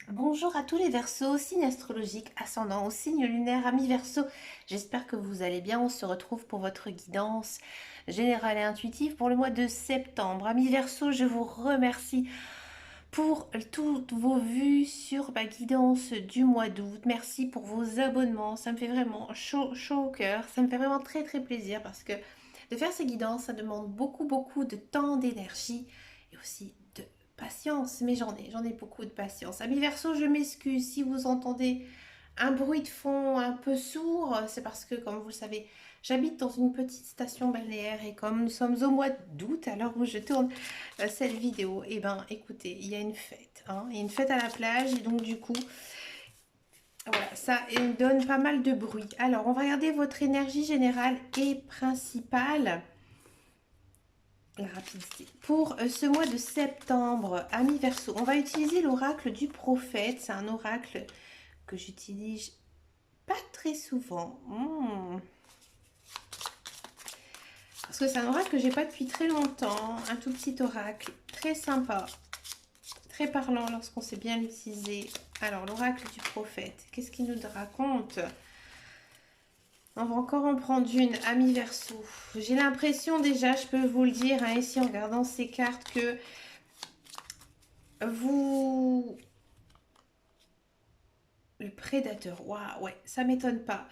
Bonjour à tous les Verseaux, signe astrologique, ascendant au signe lunaire, amis Verseau. J'espère que vous allez bien. On se retrouve pour votre guidance générale et intuitive pour le mois de septembre. Amis Verseau, je vous remercie pour toutes vos vues sur ma guidance du mois d'août. Merci pour vos abonnements. Ça me fait vraiment chaud au cœur. Ça me fait vraiment très plaisir parce que de faire ces guidances, ça demande beaucoup de temps, d'énergie et aussi de patience. Mais j'en ai beaucoup de patience. Amis Verseau, je m'excuse si vous entendez un bruit de fond un peu sourd. C'est parce que, comme vous le savez, j'habite dans une petite station balnéaire et comme nous sommes au mois d'août, à l'heure où je tourne cette vidéo, et ben écoutez, il y a une fête, hein, il y a une fête à la plage et donc du coup, voilà, ça donne pas mal de bruit. Alors, on va regarder votre énergie générale et principale. La rapidité. Pour ce mois de septembre, amis Verseau, on va utiliser l'oracle du prophète. C'est un oracle que j'utilise pas très souvent. Parce que c'est un oracle que j'ai pas depuis très longtemps. Un tout petit oracle, très sympa, très parlant lorsqu'on sait bien l'utiliser. Alors, l'oracle du prophète, qu'est-ce qu'il nous raconte? On va encore en prendre une, ami Verseau. J'ai l'impression déjà, je peux vous le dire, hein, ici en regardant ces cartes, que vous... Le prédateur, waouh, ouais, ça m'étonne pas.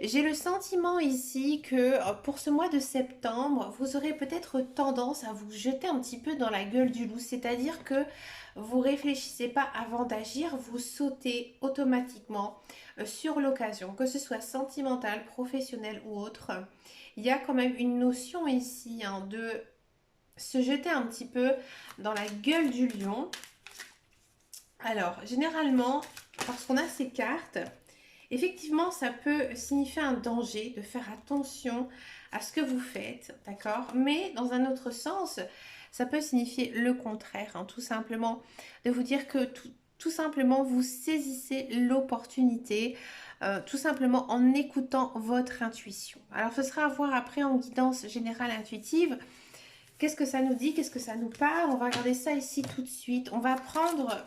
J'ai le sentiment ici que pour ce mois de septembre, vous aurez peut-être tendance à vous jeter un petit peu dans la gueule du loup, c'est-à-dire que vous réfléchissez pas avant d'agir, vous sautez automatiquement sur l'occasion, que ce soit sentimental, professionnel ou autre. Il y a quand même une notion ici, hein, de se jeter un petit peu dans la gueule du lion. Alors, généralement, parce qu'on a ces cartes, effectivement, ça peut signifier un danger, de faire attention à ce que vous faites, d'accord? Mais dans un autre sens, ça peut signifier le contraire, hein, tout simplement, de vous dire que tout simplement, vous saisissez l'opportunité, tout simplement en écoutant votre intuition. Alors, ce sera à voir après en guidance générale intuitive. Qu'est-ce que ça nous dit? Qu'est-ce que ça nous parle? On va regarder ça ici tout de suite. On va prendre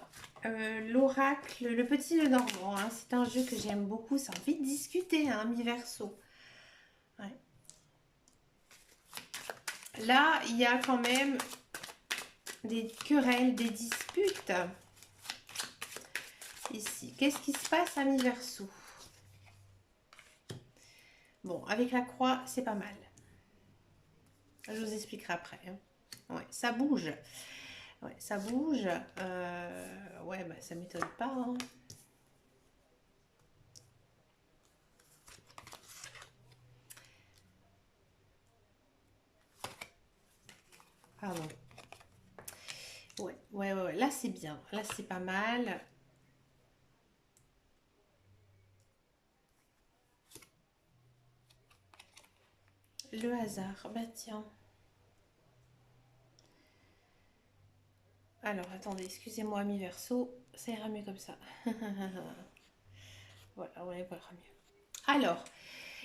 l'oracle, le petit Lenormand. Hein. C'est un jeu que j'aime beaucoup. Ça a envie de discuter, hein, mi-verso. Ouais. Là, il y a quand même des querelles, des disputes. Ici, qu'est-ce qui se passe à mi-verso? Bon, avec la croix, c'est pas mal. Je vous expliquerai après. Hein. Ouais, ça bouge. Ouais, ça bouge. Ouais, bah, ça m'étonne pas. Hein. Pardon. Ouais. Là, c'est bien. Là, c'est pas mal. Le hasard. Bah, tiens. Alors, attendez, excusez-moi, mi verso. Ça ira mieux comme ça. Voilà, ouais, voilà mieux. Alors,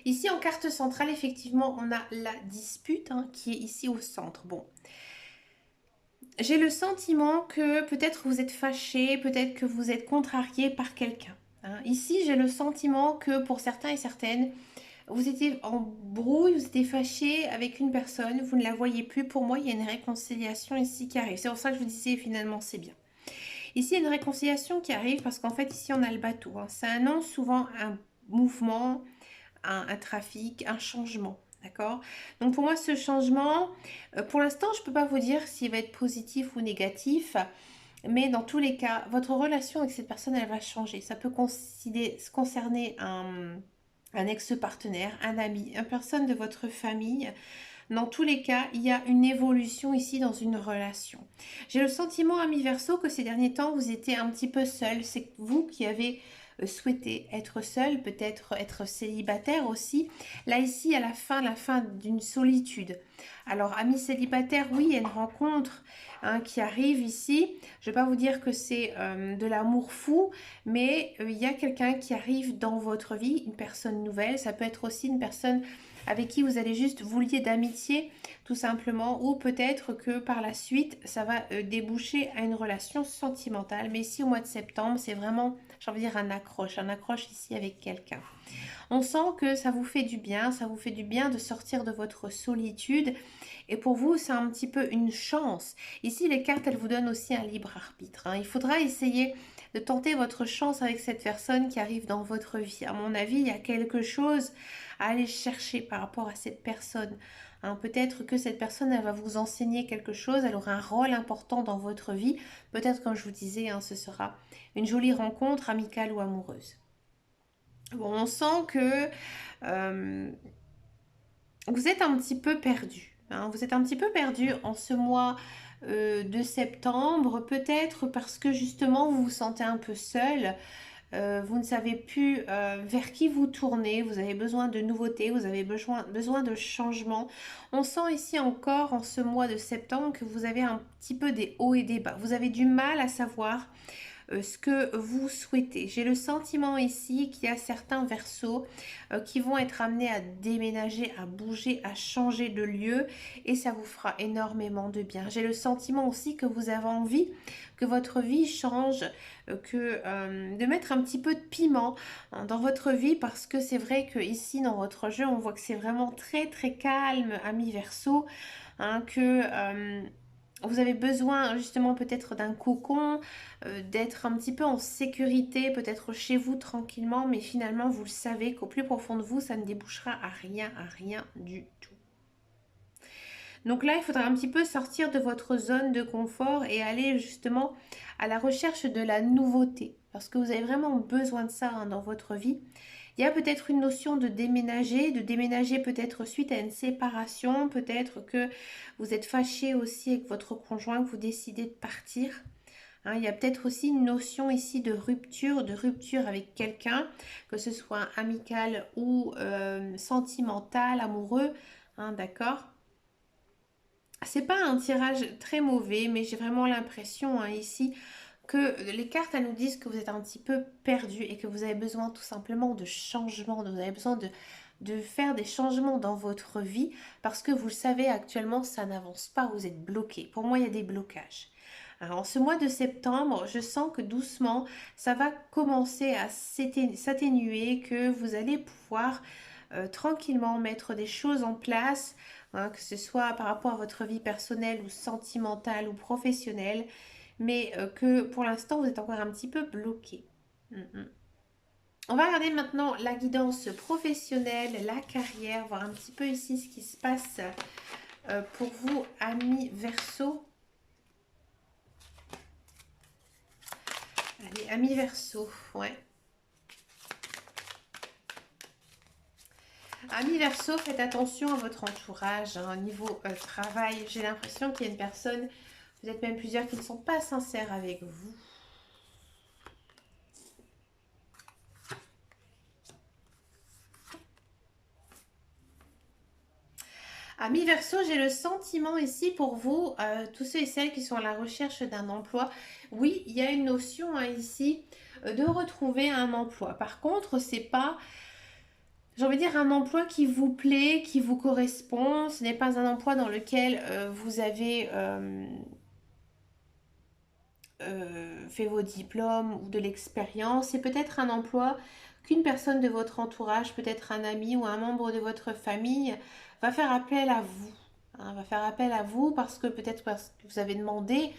ici en carte centrale, effectivement, on a la dispute hein, qui est ici au centre. Bon, j'ai le sentiment que peut-être vous êtes fâché, peut-être que vous êtes contrarié par quelqu'un. Hein. Ici, j'ai le sentiment que pour certains et certaines, vous étiez en brouille, vous étiez fâché avec une personne, vous ne la voyez plus. Pour moi, il y a une réconciliation ici qui arrive. C'est pour ça que je vous disais finalement c'est bien. Ici, il y a une réconciliation qui arrive parce qu'en fait, ici, on a le bateau. Hein. Ça annonce souvent un mouvement, un trafic, un changement. D'accord? Donc pour moi, ce changement, pour l'instant, je ne peux pas vous dire s'il va être positif ou négatif, mais dans tous les cas, votre relation avec cette personne, elle va changer. Ça peut concerner un ex-partenaire, un ami, une personne de votre famille. Dans tous les cas, il y a une évolution ici dans une relation. J'ai le sentiment, ami Verseau, que ces derniers temps, vous étiez un petit peu seul. C'est vous qui avez souhaité être seul, peut-être être célibataire aussi. Là, ici, à la fin d'une solitude. Alors, amis célibataires, oui, il y a une rencontre hein, qui arrive ici. Je ne vais pas vous dire que c'est de l'amour fou, mais il y a quelqu'un qui arrive dans votre vie, une personne nouvelle. Ça peut être aussi une personne avec qui vous allez juste vous lier d'amitié tout simplement, ou peut-être que par la suite ça va déboucher à une relation sentimentale. Mais ici au mois de septembre, c'est vraiment, j'ai envie de dire, un accroche ici avec quelqu'un. On sent que ça vous fait du bien, ça vous fait du bien de sortir de votre solitude. Et pour vous, c'est un petit peu une chance. Ici, les cartes, elles vous donnent aussi un libre arbitre, hein. Il faudra essayer de tenter votre chance avec cette personne qui arrive dans votre vie. À mon avis, il y a quelque chose à aller chercher par rapport à cette personne, hein. Peut-être que cette personne, elle va vous enseigner quelque chose, elle aura un rôle important dans votre vie. Peut-être, comme je vous disais, hein, ce sera une jolie rencontre amicale ou amoureuse. Bon, on sent que euh, vous êtes un petit peu perdu, hein. Vous êtes un petit peu perdu en ce mois de septembre, peut-être parce que justement vous vous sentez un peu seul. Vous ne savez plus vers qui vous tourner, vous avez besoin de nouveautés, vous avez besoin de changements. On sent ici encore en ce mois de septembre que vous avez un petit peu des hauts et des bas. Vous avez du mal à savoir ce que vous souhaitez. J'ai le sentiment ici qu'il y a certains verseaux qui vont être amenés à déménager, à bouger, à changer de lieu, et ça vous fera énormément de bien. J'ai le sentiment aussi que vous avez envie que votre vie change, de mettre un petit peu de piment, hein, dans votre vie, parce que c'est vrai que ici dans votre jeu on voit que c'est vraiment très très calme, ami Verseau, hein, que vous avez besoin justement peut-être d'un cocon, d'être un petit peu en sécurité, peut-être chez vous tranquillement, mais finalement vous le savez qu'au plus profond de vous, ça ne débouchera à rien du tout. Donc là, il faudra un petit peu sortir de votre zone de confort et aller justement à la recherche de la nouveauté, parce que vous avez vraiment besoin de ça, hein, dans votre vie. Il y a peut-être une notion de déménager peut-être suite à une séparation, peut-être que vous êtes fâché aussi avec votre conjoint, que vous décidez de partir. Hein, il y a peut-être aussi une notion ici de rupture avec quelqu'un, que ce soit amical ou sentimental, amoureux, hein, d'accord? C'est pas un tirage très mauvais, mais j'ai vraiment l'impression, hein, ici, que les cartes, elles nous disent que vous êtes un petit peu perdu et que vous avez besoin tout simplement de changements, vous avez besoin de faire des changements dans votre vie, parce que vous le savez, actuellement, ça n'avance pas, vous êtes bloqué. Pour moi, il y a des blocages. Alors, en ce mois de septembre, je sens que doucement, ça va commencer à s'atténuer, que vous allez pouvoir tranquillement mettre des choses en place, hein, que ce soit par rapport à votre vie personnelle ou sentimentale ou professionnelle, mais que pour l'instant vous êtes encore un petit peu bloqué. On va regarder maintenant la guidance professionnelle, la carrière, voir un petit peu ici ce qui se passe pour vous, amis Verseau. Allez, amis Verseau, ouais. Amis Verseau, faites attention à votre entourage, hein, au niveau travail. J'ai l'impression qu'il y a une personne, vous êtes même plusieurs, qui ne sont pas sincères avec vous. Amis Verseau, j'ai le sentiment ici pour vous, tous ceux et celles qui sont à la recherche d'un emploi. Oui, il y a une notion, hein, ici de retrouver un emploi. Par contre, c'est pas, j'ai envie de dire, un emploi qui vous plaît, qui vous correspond. Ce n'est pas un emploi dans lequel vous avez fait vos diplômes ou de l'expérience. C'est peut-être un emploi qu'une personne de votre entourage, peut-être un ami ou un membre de votre famille, va faire appel à vous, hein, va faire appel à vous parce que peut-être parce que vous avez demandé,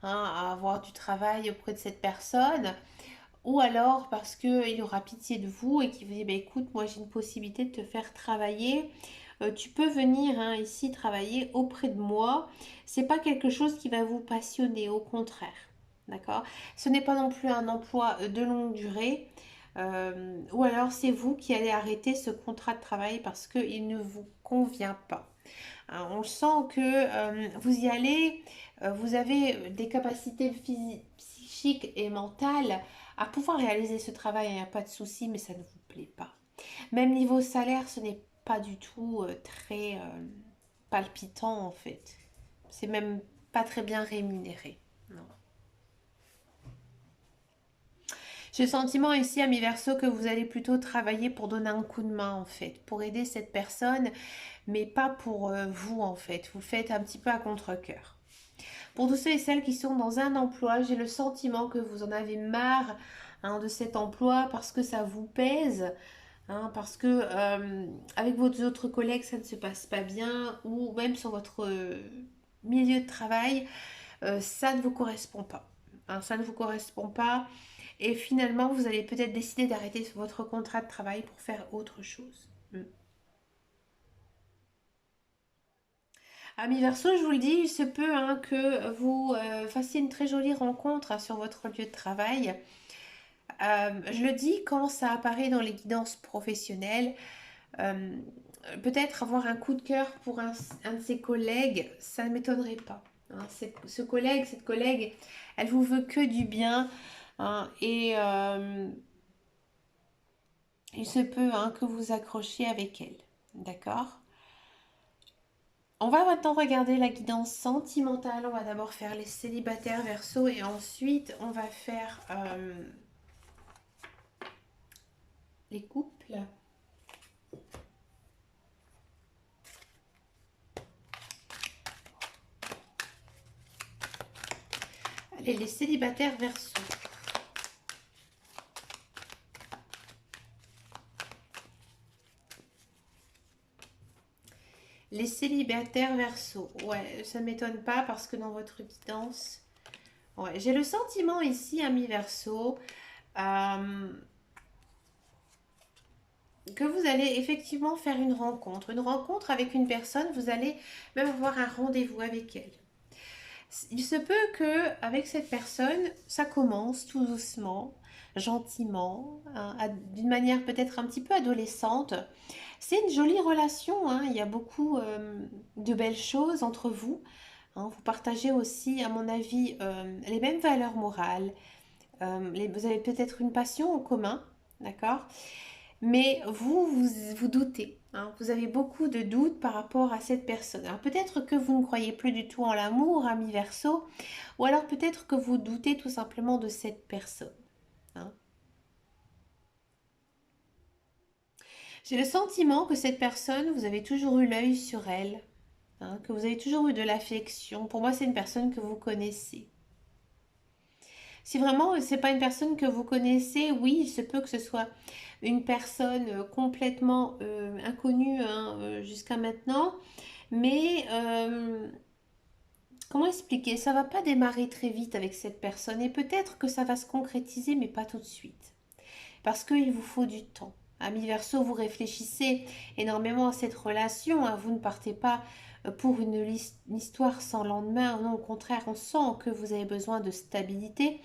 hein, à avoir du travail auprès de cette personne, ou alors parce qu'il aura pitié de vous et qu'il vous dit, bah, écoute, moi j'ai une possibilité de te faire travailler. Tu peux venir, hein, ici travailler auprès de moi. C'est pas quelque chose qui va vous passionner, au contraire. D'accord? Ce n'est pas non plus un emploi de longue durée. Ou alors c'est vous qui allez arrêter ce contrat de travail parce qu'il ne vous convient pas. Hein, on sent que vous y allez, vous avez des capacités psychiques et mentales à pouvoir réaliser ce travail, il n'y a pas de souci, mais ça ne vous plaît pas. Même niveau salaire, ce n'est pas du tout très palpitant en fait. C'est même pas très bien rémunéré. Non. J'ai le sentiment ici, ami Verseau, que vous allez plutôt travailler pour donner un coup de main, en fait, pour aider cette personne, mais pas pour vous, en fait. Vous le faites un petit peu à contre-cœur. Pour tous ceux et celles qui sont dans un emploi, j'ai le sentiment que vous en avez marre hein, de cet emploi parce que ça vous pèse, hein, parce que avec vos autres collègues, ça ne se passe pas bien, ou même sur votre milieu de travail, ça ne vous correspond pas. Hein, ça ne vous correspond pas. Et finalement, vous allez peut-être décider d'arrêter votre contrat de travail pour faire autre chose. Ami Verseau, je vous le dis, il se peut hein, que vous fassiez une très jolie rencontre hein, sur votre lieu de travail. Je le dis quand ça apparaît dans les guidances professionnelles. Euh, Peut-être avoir un coup de cœur pour un de ses collègues, ça ne m'étonnerait pas. Hein. Ce collègue, cette collègue, elle vous veut que du bien. Hein, et il se peut hein, que vous accrochiez avec elle. D'accord? On va maintenant regarder la guidance sentimentale. On va d'abord faire les célibataires Verseau et ensuite on va faire les couples. Allez, les célibataires Verseau. Les célibataires Verseau. Ouais, ça ne m'étonne pas parce que dans votre guidance, ouais, j'ai le sentiment ici, ami Verseau, que vous allez effectivement faire une rencontre avec une personne. Vous allez même avoir un rendez-vous avec elle. Il se peut que avec cette personne, ça commence tout doucement, gentiment, hein, d'une manière peut-être un petit peu adolescente. C'est une jolie relation, hein, il y a beaucoup de belles choses entre vous. Hein, vous partagez aussi, à mon avis, les mêmes valeurs morales. Vous avez peut-être une passion en commun, d'accord? Mais vous doutez. Hein, vous avez beaucoup de doutes par rapport à cette personne. Alors peut-être que vous ne croyez plus du tout en l'amour, ami Verseau, ou alors peut-être que vous doutez tout simplement de cette personne. Hein. J'ai le sentiment que cette personne, vous avez toujours eu l'œil sur elle, hein, que vous avez toujours eu de l'affection. Pour moi, c'est une personne que vous connaissez. Si vraiment c'est pas une personne que vous connaissez, oui, il se peut que ce soit une personne complètement inconnue hein, jusqu'à maintenant. Mais comment expliquer? Ça va pas démarrer très vite avec cette personne et peut-être que ça va se concrétiser, mais pas tout de suite. Parce qu'il vous faut du temps. Ami Verseau, vous réfléchissez énormément à cette relation. Hein, vous ne partez pas pour une histoire sans lendemain. Non, au contraire, on sent que vous avez besoin de stabilité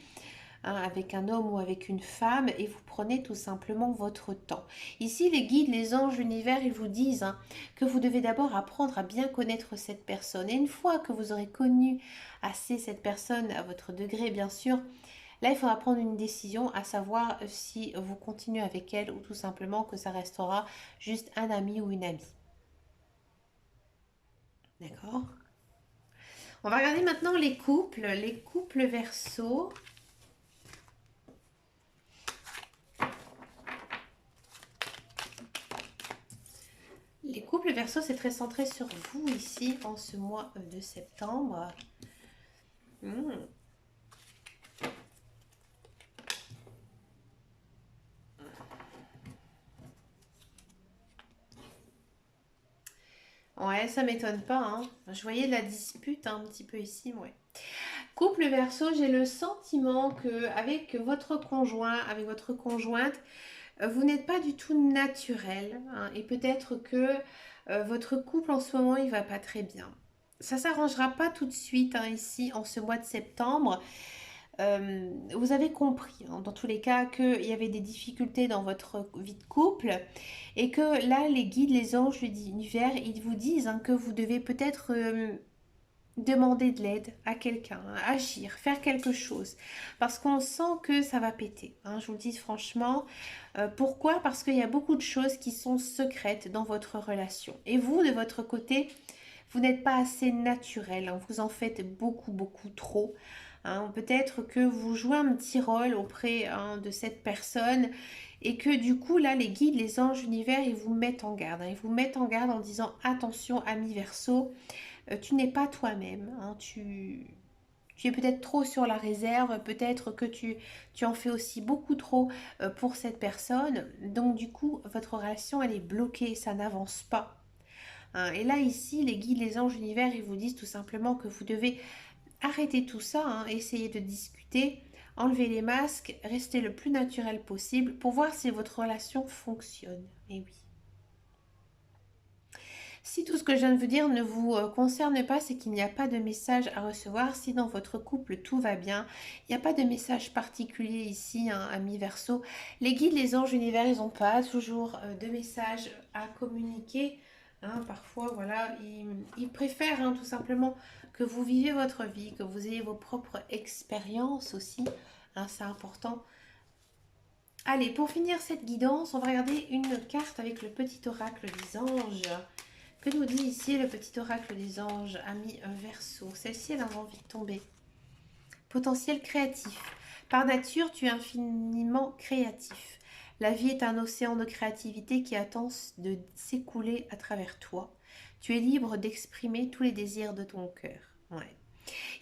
hein, avec un homme ou avec une femme et vous prenez tout simplement votre temps. Ici, les guides, les anges, l'univers, ils vous disent hein, que vous devez d'abord apprendre à bien connaître cette personne. Et une fois que vous aurez connu assez cette personne, à votre degré bien sûr, là il faudra prendre une décision, à savoir si vous continuez avec elle ou tout simplement que ça restera juste un ami ou une amie. D'accord? On va regarder maintenant les couples Verseau. Les couples Verseau, c'est très centré sur vous ici en ce mois de septembre. Hmm. Ouais, ça m'étonne pas. Hein. Je voyais de la dispute hein, un petit peu ici, ouais. Couple Verseau, j'ai le sentiment que avec votre conjoint, avec votre conjointe, vous n'êtes pas du tout naturel hein, et peut-être que votre couple en ce moment il va pas très bien. Ça s'arrangera pas tout de suite hein, ici en ce mois de septembre. Vous avez compris hein, dans tous les cas qu'il y avait des difficultés dans votre vie de couple et que là les guides, les anges, l'univers, ils vous disent hein, que vous devez peut-être demander de l'aide à quelqu'un, hein, agir, faire quelque chose. Parce qu'on sent que ça va péter. Hein, je vous le dis franchement. Pourquoi? Parce qu'il y a beaucoup de choses qui sont secrètes dans votre relation. Et vous, de votre côté, vous n'êtes pas assez naturel. Hein, vous en faites beaucoup, beaucoup trop. hein. Peut-être que vous jouez un petit rôle auprès de cette personne et que du coup, là, les guides, les anges, l'univers, ils vous mettent en garde, hein. Ils vous mettent en garde en disant attention, ami Verseau, tu n'es pas toi-même, hein. Tu es peut-être trop sur la réserve, peut-être que tu en fais aussi beaucoup trop pour cette personne. Donc du coup, votre relation, elle est bloquée, ça n'avance pas, hein. Et là, ici, les guides, les anges, l'univers, ils vous disent tout simplement que vous devez arrêter tout ça, hein, essayer de discuter, enlever les masques, rester le plus naturel possible pour voir si votre relation fonctionne. Et oui. Si tout ce que je viens de vous dire ne vous concerne pas, c'est qu'il n'y a pas de message à recevoir. Si dans votre couple tout va bien, il n'y a pas de message particulier ici, hein, ami Verseau. Les guides, les anges, l'univers, ils n'ont pas toujours de message à communiquer, hein. Parfois, voilà, ils préfèrent, hein, tout simplement que vous viviez votre vie, que vous ayez vos propres expériences aussi, hein, c'est important. Allez, pour finir cette guidance, on va regarder une carte avec le petit oracle des anges. Que nous dit ici le petit oracle des anges, ami Verseau? Celle-ci, elle a envie de tomber. Potentiel créatif. Par nature, tu es infiniment créatif. La vie est un océan de créativité qui attend de s'écouler à travers toi. Tu es libre d'exprimer tous les désirs de ton cœur. Ouais.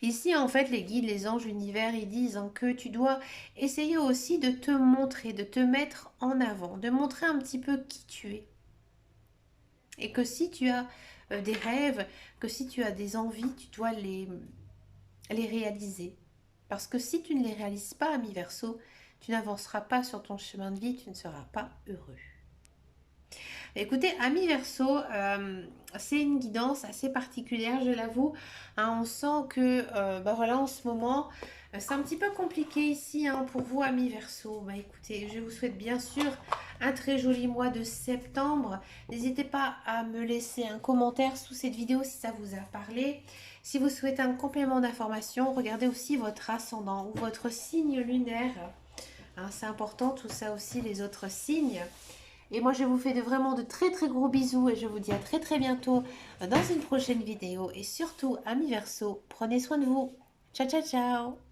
Ici, en fait, les guides, les anges, l'univers, ils disent, hein, que tu dois essayer aussi de te montrer, de te mettre en avant, de montrer un petit peu qui tu es. Et que si tu as des rêves, que si tu as des envies, tu dois les réaliser. Parce que si tu ne les réalises pas, ami Verseau, tu n'avanceras pas sur ton chemin de vie, tu ne seras pas heureux. Écoutez, ami Verseau, c'est une guidance assez particulière, je l'avoue, hein. On sent que, bah voilà, en ce moment, c'est un petit peu compliqué ici, hein, pour vous, ami Verseau. Bah écoutez, je vous souhaite bien sûr un très joli mois de septembre. N'hésitez pas à me laisser un commentaire sous cette vidéo si ça vous a parlé. Si vous souhaitez un complément d'information, regardez aussi votre ascendant ou votre signe lunaire, hein, c'est important, tout ça aussi, les autres signes. Et moi, je vous fais vraiment de très très gros bisous et je vous dis à très très bientôt dans une prochaine vidéo. Et surtout, amis Verseau, prenez soin de vous. Ciao, ciao, ciao!